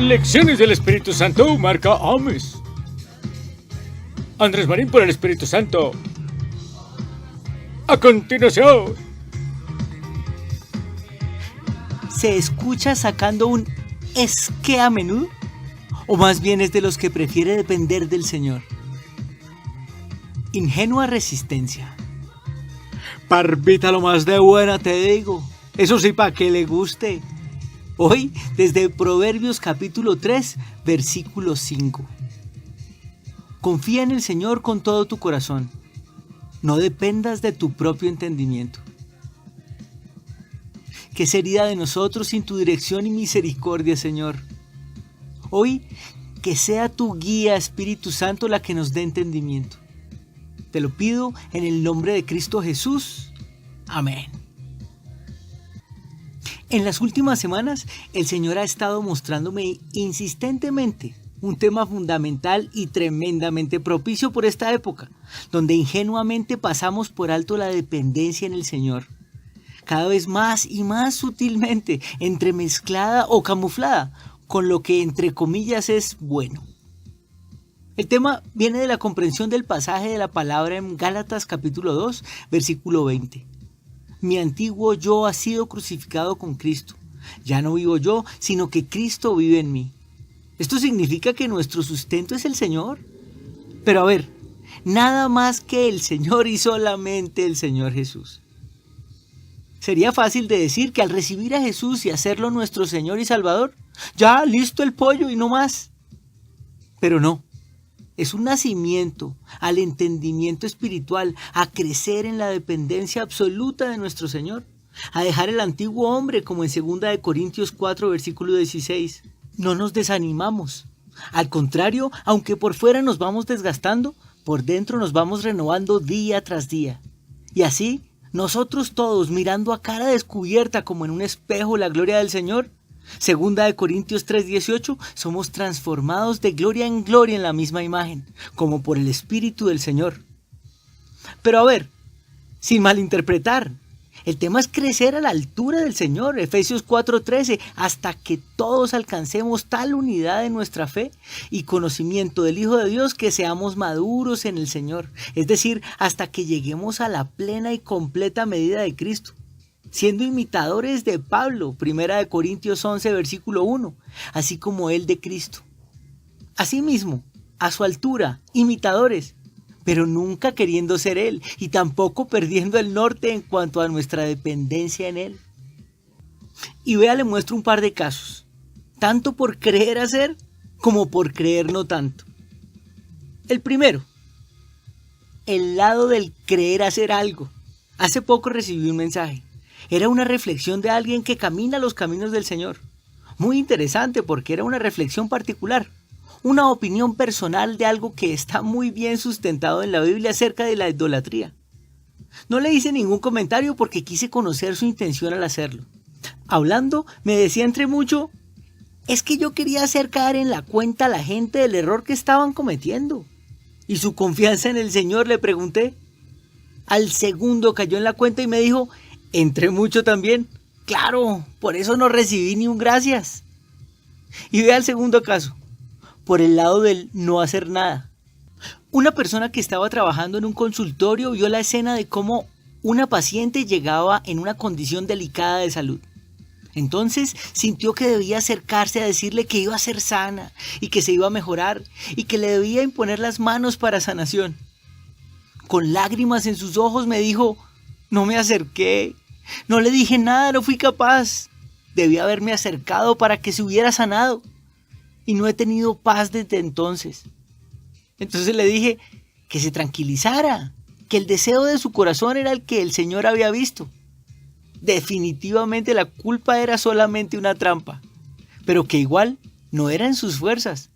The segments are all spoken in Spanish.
Lecciones del Espíritu Santo, marca Ames. Andrés Marín por el Espíritu Santo. A continuación. ¿Se escucha sacando un es que a menudo? ¿O más bien es de los que prefiere depender del Señor? Ingenua resistencia. Parvita lo más de buena, te digo. Eso sí, para que le guste. Hoy, desde Proverbios capítulo 3, versículo 5. Confía en el Señor con todo tu corazón. No dependas de tu propio entendimiento. ¿Qué sería de nosotros sin tu dirección y misericordia, Señor? Hoy, que sea tu guía, Espíritu Santo, la que nos dé entendimiento. Te lo pido en el nombre de Cristo Jesús. Amén. En las últimas semanas, el Señor ha estado mostrándome insistentemente un tema fundamental y tremendamente propicio por esta época, donde ingenuamente pasamos por alto la dependencia en el Señor. Cada vez más y más sutilmente, entremezclada o camuflada, con lo que entre comillas es bueno. El tema viene de la comprensión del pasaje de la palabra en Gálatas capítulo 2, versículo 20. Mi antiguo yo ha sido crucificado con Cristo. Ya no vivo yo, sino que Cristo vive en mí. ¿Esto significa que nuestro sustento es el Señor? Pero a ver, nada más que el Señor y solamente el Señor Jesús. Sería fácil de decir que al recibir a Jesús y hacerlo nuestro Señor y Salvador, ya listo el pollo y no más. Pero no. Es un nacimiento al entendimiento espiritual, a crecer en la dependencia absoluta de nuestro Señor, a dejar el antiguo hombre, como en 2 Corintios 4, versículo 16. No nos desanimamos. Al contrario, aunque por fuera nos vamos desgastando, por dentro nos vamos renovando día tras día. Y así, nosotros todos, mirando a cara descubierta como en un espejo la gloria del Señor, 2 Corintios 3:18, somos transformados de gloria en gloria en la misma imagen, como por el Espíritu del Señor. Pero a ver, sin malinterpretar, el tema es crecer a la altura del Señor, Efesios 4:13, hasta que todos alcancemos tal unidad en nuestra fe y conocimiento del Hijo de Dios que seamos maduros en el Señor, es decir, hasta que lleguemos a la plena y completa medida de Cristo. Siendo imitadores de Pablo, 1 Corintios 11, versículo 1, así como él de Cristo. Asimismo, a su altura, imitadores, pero nunca queriendo ser él y tampoco perdiendo el norte en cuanto a nuestra dependencia en él. Y vea, le muestro un par de casos, tanto por creer hacer como por creer no tanto. El primero, el lado del creer hacer algo. Hace poco recibí un mensaje. Era una reflexión de alguien que camina los caminos del Señor. Muy interesante porque era una reflexión particular, una opinión personal de algo que está muy bien sustentado en la Biblia acerca de la idolatría. No le hice ningún comentario porque quise conocer su intención al hacerlo. Hablando, me decía entre mucho, es que yo quería hacer caer en la cuenta a la gente del error que estaban cometiendo. ¿Y su confianza en el Señor?, le pregunté. Al segundo cayó en la cuenta y me dijo, entre mucho también. Claro, por eso no recibí ni un gracias. Y vea el segundo caso, por el lado del no hacer nada. Una persona que estaba trabajando en un consultorio vio la escena de cómo una paciente llegaba en una condición delicada de salud. Entonces sintió que debía acercarse a decirle que iba a ser sana y que se iba a mejorar y que le debía imponer las manos para sanación. Con lágrimas en sus ojos me dijo, no me acerqué. No le dije nada, no fui capaz. Debí haberme acercado para que se hubiera sanado. Y no he tenido paz desde entonces. Entonces le dije que se tranquilizara, que el deseo de su corazón era el que el Señor había visto. Definitivamente la culpa era solamente una trampa, pero que igual no era en sus fuerzas,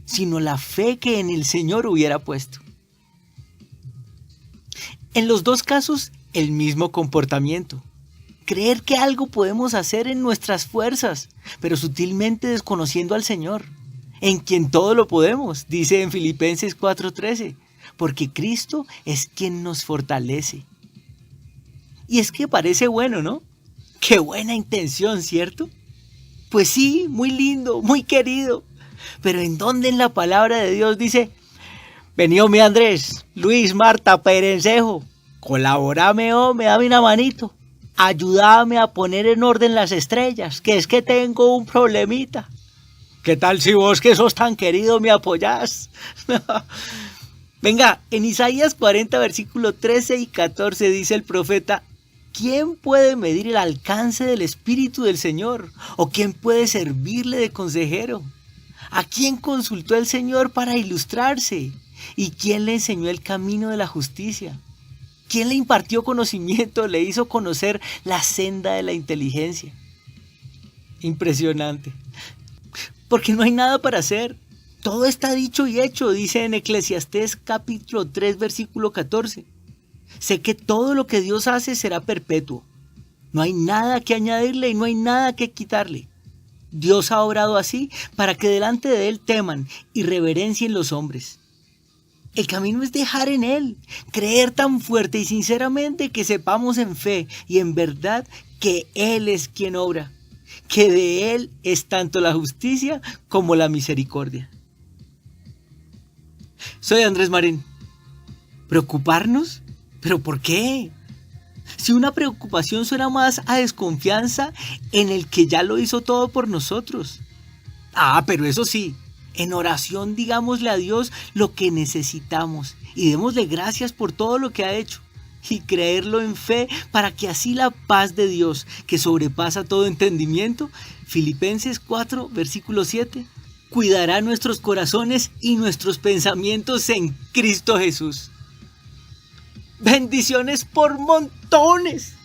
sino la fe que en el Señor hubiera puesto. En los dos casos, el mismo comportamiento. Creer que algo podemos hacer en nuestras fuerzas, pero sutilmente desconociendo al Señor, en quien todo lo podemos, dice en Filipenses 4:13, porque Cristo es quien nos fortalece. Y es que parece bueno, ¿no? Qué buena intención, ¿cierto? Pues sí, muy lindo, muy querido. Pero ¿en dónde en la palabra de Dios dice: vení, mi Andrés, Luis, Marta, Perencejo, colaborame, me dame una manito, ayúdame a poner en orden las estrellas, que es que tengo un problemita? ¿Qué tal si vos, que sos tan querido, me apoyás? Venga, en Isaías 40, versículo 13 y 14 dice el profeta: ¿quién puede medir el alcance del Espíritu del Señor? ¿O quién puede servirle de consejero? ¿A quién consultó el Señor para ilustrarse? ¿Y quién le enseñó el camino de la justicia? ¿Quién le impartió conocimiento, le hizo conocer la senda de la inteligencia? Impresionante. Porque no hay nada para hacer. Todo está dicho y hecho, dice en Eclesiastés capítulo 3, versículo 14. Sé que todo lo que Dios hace será perpetuo. No hay nada que añadirle y no hay nada que quitarle. Dios ha obrado así para que delante de Él teman y reverencien los hombres. El camino es dejar en Él, creer tan fuerte y sinceramente que sepamos en fe y en verdad que Él es quien obra, que de Él es tanto la justicia como la misericordia. Soy Andrés Marín. ¿Preocuparnos? ¿Pero por qué? Si una preocupación suena más a desconfianza en el que ya lo hizo todo por nosotros. Pero eso sí, en oración digámosle a Dios lo que necesitamos y démosle gracias por todo lo que ha hecho y creerlo en fe para que así la paz de Dios, que sobrepasa todo entendimiento, Filipenses 4, versículo 7, cuidará nuestros corazones y nuestros pensamientos en Cristo Jesús. Bendiciones por montones.